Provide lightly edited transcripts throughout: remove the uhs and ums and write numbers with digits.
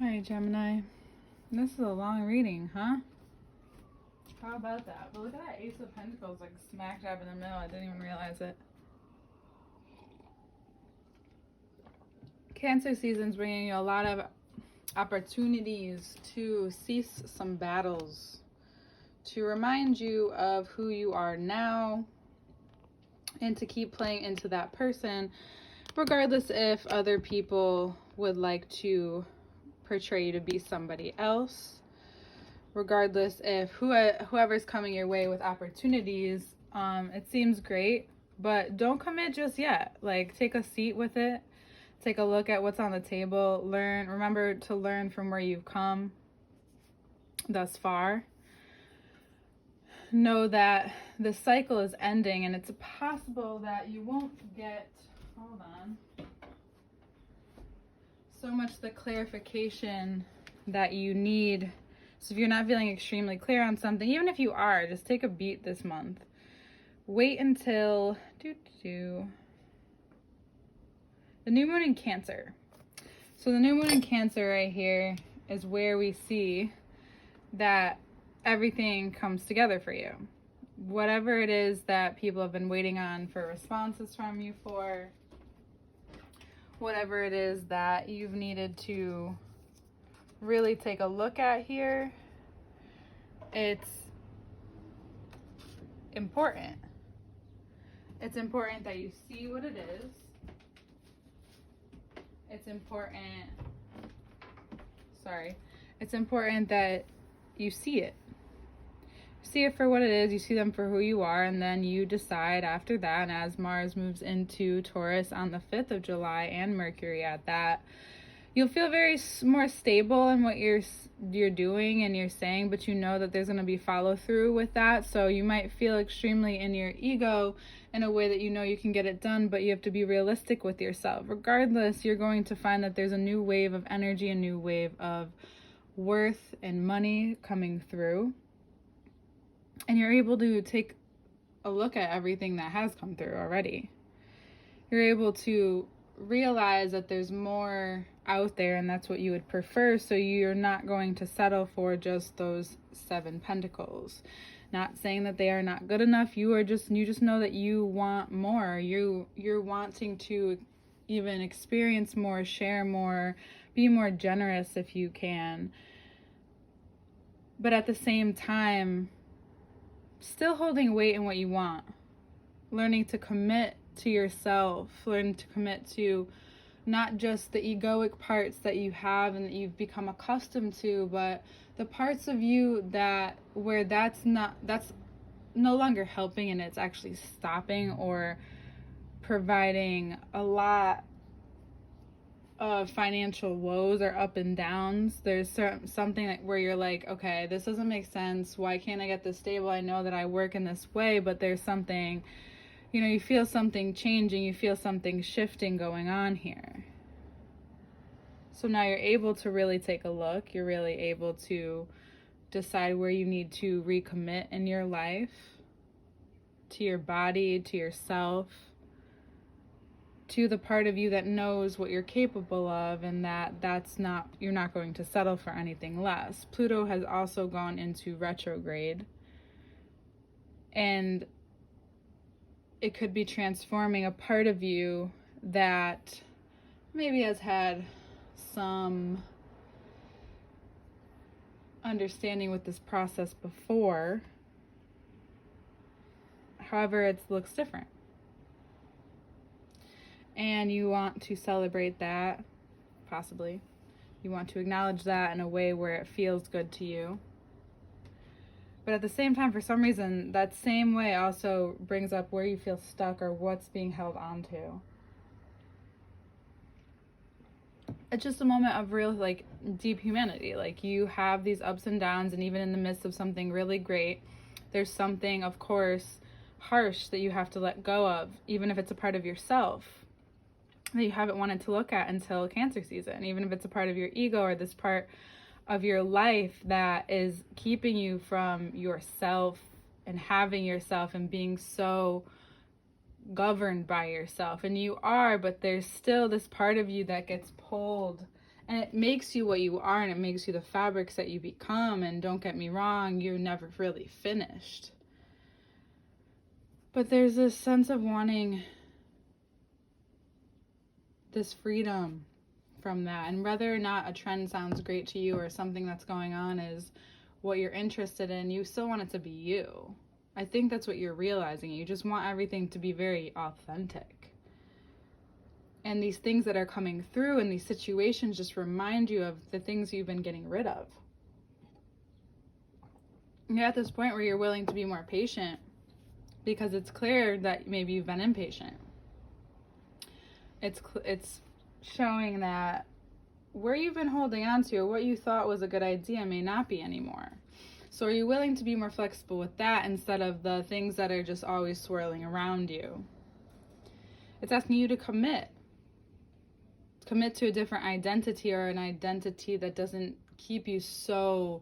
Alright, Gemini. This is a long reading, huh? How about that? But look at that Ace of Pentacles, like smack dab in the middle. I didn't even realize it. Cancer season's bringing you a lot of opportunities to cease some battles, to remind you of who you are now, and to keep playing into that person, regardless if other people would like to portray you to be somebody else, regardless if whoever's coming your way with opportunities, it seems great, but don't commit just yet. Like, take a seat with it, take a look at what's on the table, remember to learn from where you've come thus far. Know that the cycle is ending, and it's possible that you won't get, hold on, so much the clarification that you need. So if you're not feeling extremely clear on something, even if you are, just take a beat this month. Wait until the new moon in Cancer. So the new moon in Cancer right here is where we see that everything comes together for you. Whatever it is that people have been waiting on for responses from you for, whatever it is that you've needed to really take a look at here, it's important. It's important that you see what it is. It's important that you see it. See it for what it is, you see them for who you are, and then you decide after that. And as Mars moves into Taurus on the 5th of July and Mercury at that, you'll feel very more stable in what you're doing and you're saying, but you know that there's going to be follow through with that. So you might feel extremely in your ego in a way that you know you can get it done, but you have to be realistic with yourself. Regardless, you're going to find that there's a new wave of energy, a new wave of worth and money coming through. And you're able to take a look at everything that has come through already. You're able to realize that there's more out there, and that's what you would prefer. So you're not going to settle for just those 7 pentacles. Not saying that they are not good enough. You just know that you want more. You're wanting to even experience more, share more, be more generous if you can. But at the same time, still holding weight in what you want. Learning to commit to yourself, learning to commit to not just the egoic parts that you have and that you've become accustomed to, but the parts of you where that's no longer helping, and it's actually stopping or providing a lot of financial woes or up and downs. There's something where you're like, okay, this doesn't make sense. Why can't I get this stable? I know that I work in this way, but there's something, you feel something changing, you feel something shifting going on here. So now you're able to really take a look. You're really able to decide where you need to recommit in your life, to your body, to yourself, to the part of you that knows what you're capable of, and you're not going to settle for anything less. Pluto has also gone into retrograde, and it could be transforming a part of you that maybe has had some understanding with this process before. However, it looks different. And you want to celebrate that, possibly. You want to acknowledge that in a way where it feels good to you. But at the same time, for some reason, that same way also brings up where you feel stuck or what's being held onto. It's just a moment of real, deep humanity. You have these ups and downs, and even in the midst of something really great, there's something, of course, harsh that you have to let go of, even if it's a part of yourself that you haven't wanted to look at until Cancer season, even if it's a part of your ego or this part of your life that is keeping you from yourself and having yourself and being so governed by yourself. And you are, but there's still this part of you that gets pulled And it makes you what you are, and it makes you the fabrics that you become. And don't get me wrong, you're never really finished. But there's this sense of wanting this freedom from that. And whether or not a trend sounds great to you or something that's going on is what you're interested in, you still want it to be you. I think that's what you're realizing. You just want everything to be very authentic. And these things that are coming through in these situations just remind you of the things you've been getting rid of. You're at this point where you're willing to be more patient because it's clear that maybe you've been impatient. It's showing that where you've been holding on to or what you thought was a good idea may not be anymore. So are you willing to be more flexible with that instead of the things that are just always swirling around you? It's asking you to commit to a different identity, or an identity that doesn't keep you so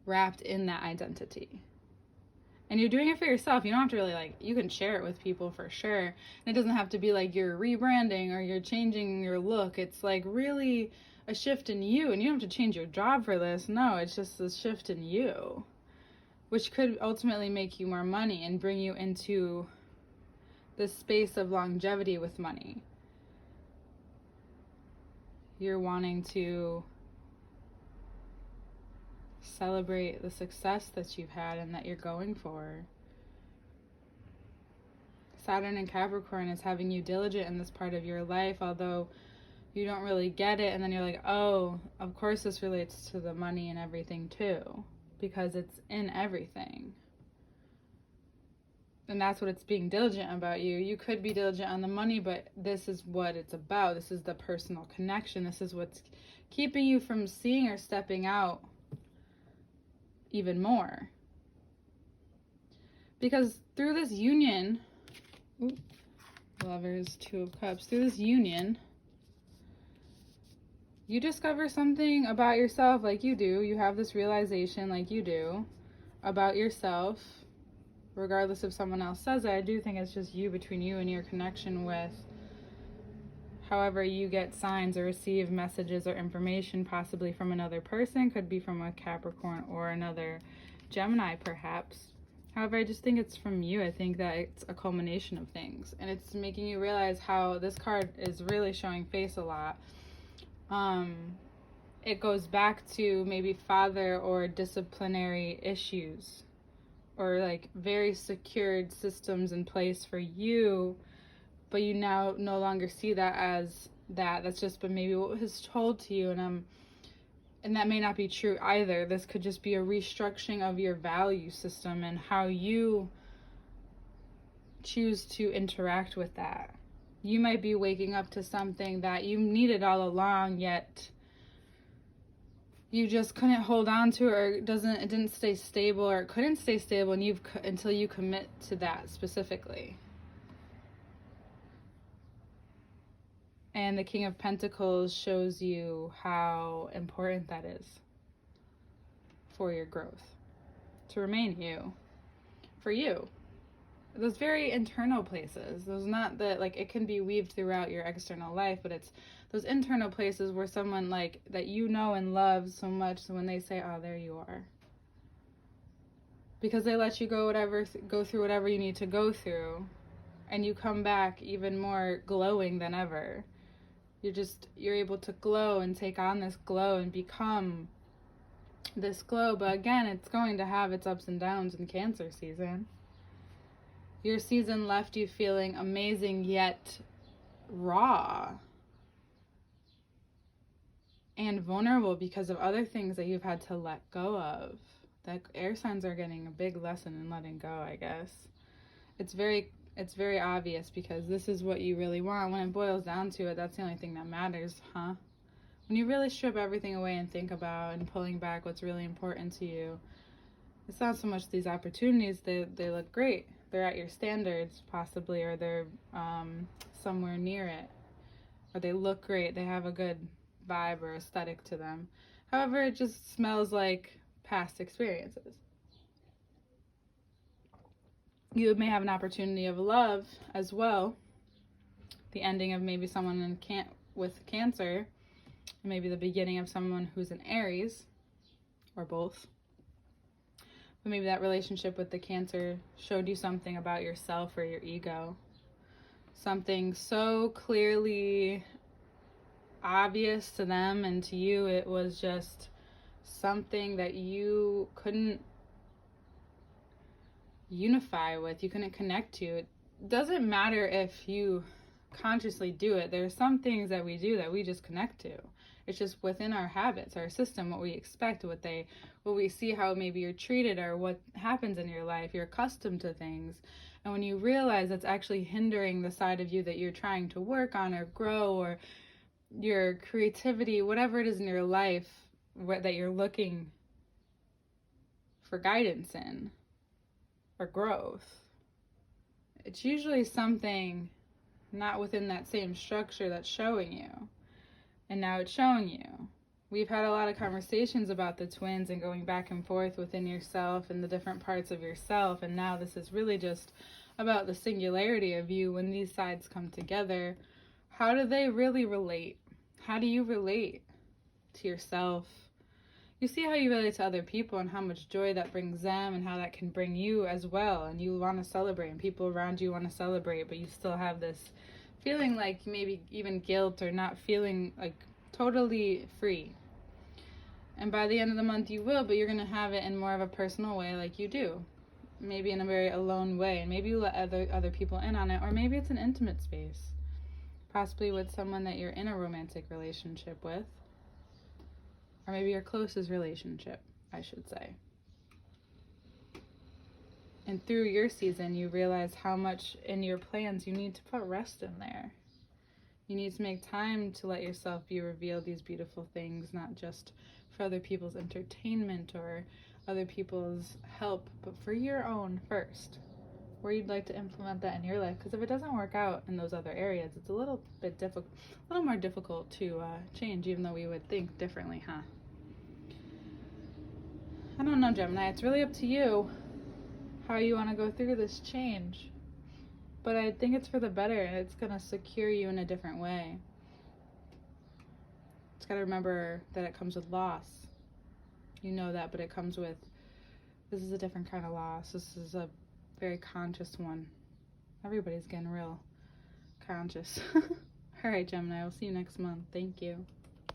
wrapped in that identity. And you're doing it for yourself. You don't have to really you can share it with people for sure. And it doesn't have to be like you're rebranding or you're changing your look. It's like really a shift in you, and you don't have to change your job for this. No, it's just a shift in you, which could ultimately make you more money and bring you into this space of longevity with money. You're wanting to celebrate the success that you've had and that you're going for. Saturn and Capricorn is having you diligent in this part of your life, although you don't really get it. And then you're like, oh, of course this relates to the money and everything too, because it's in everything. And that's what it's being diligent about you. You could be diligent on the money, but this is what it's about. This is the personal connection. This is what's keeping you from seeing or stepping out even more. Because through this union, Lovers, Two of Cups, through this union, you discover something about yourself like you do. You have this realization like you do about yourself. Regardless if someone else says it, I do think it's just you, between you and your connection with however you get signs or receive messages or information, possibly from another person, could be from a Capricorn or another Gemini perhaps. However, I just think it's from you. I think that it's a culmination of things, and it's making you realize how this card is really showing face a lot. It goes back to maybe father or disciplinary issues, or very secured systems in place for you, but you now no longer see that as that. That's just been maybe what was told to you, and that may not be true either. This could just be a restructuring of your value system and how you choose to interact with that. You might be waking up to something that you needed all along, yet you just couldn't hold on to it, or it didn't stay stable, or it couldn't stay stable until you commit to that specifically. And the King of Pentacles shows you how important that is for your growth, to remain you, for you. Those very internal places, those not that it can be weaved throughout your external life, but it's those internal places where someone that you know and love so much, so when they say, oh, there you are, because they let you go through whatever you need to go through, and you come back even more glowing than ever. You're able to glow and take on this glow and become this glow. But again, it's going to have its ups and downs in Cancer season. Your season left you feeling amazing yet raw and vulnerable because of other things that you've had to let go of. That air signs are getting a big lesson in letting go, I guess. It's very obvious, because this is what you really want. When it boils down to it, that's the only thing that matters, huh? When you really strip everything away and think about and pulling back what's really important to you, it's not so much these opportunities. They look great. They're at your standards, possibly, or they're somewhere near it. Or they look great. They have a good vibe or aesthetic to them. However, it just smells like past experiences. You may have an opportunity of love as well. The ending of maybe someone with Cancer It may be the beginning of someone who's an Aries, or both. But maybe that relationship with the Cancer showed you something about yourself or your ego. Something so clearly obvious to them, and to you it was just something that you couldn't unify with, you couldn't connect to. It doesn't matter if you consciously do it. There are some things that we do that we just connect to. It's just within our habits, our system, what we expect, what we see, how maybe you're treated, or what happens in your life. You're accustomed to things. And when you realize that's actually hindering the side of you that you're trying to work on or grow, or your creativity, whatever it is in your life that you're looking for guidance in or growth, it's usually something not within that same structure that's showing you. And now it's showing you. We've had a lot of conversations about the twins and going back and forth within yourself and the different parts of yourself. And now this is really just about the singularity of you. When these sides come together, how do they really relate? How do you relate to yourself? You see how you relate to other people and how much joy that brings them and how that can bring you as well. And you want to celebrate, and people around you want to celebrate, but you still have this feeling like maybe even guilt, or not feeling like totally free. And by the end of the month you will, but you're going to have it in more of a personal way, like you do. Maybe in a very alone way, and maybe you let other people in on it, or maybe it's an intimate space, possibly with someone that you're in a romantic relationship with, or maybe your closest relationship, I should say. And through your season, you realize how much in your plans you need to put rest in there. You need to make time to let yourself be revealed these beautiful things, not just for other people's entertainment or other people's help, but for your own first, where you'd like to implement that in your life. Because if it doesn't work out in those other areas, it's a little more difficult to change, even though we would think differently, huh? I don't know, Gemini. It's really up to you how you want to go through this change. But I think it's for the better, and it's going to secure you in a different way. It's got to remember that it comes with loss. You know that, but it comes with, this is a different kind of loss. This is a very conscious one. Everybody's getting real conscious. All right, Gemini, I'll see you next month. Thank you.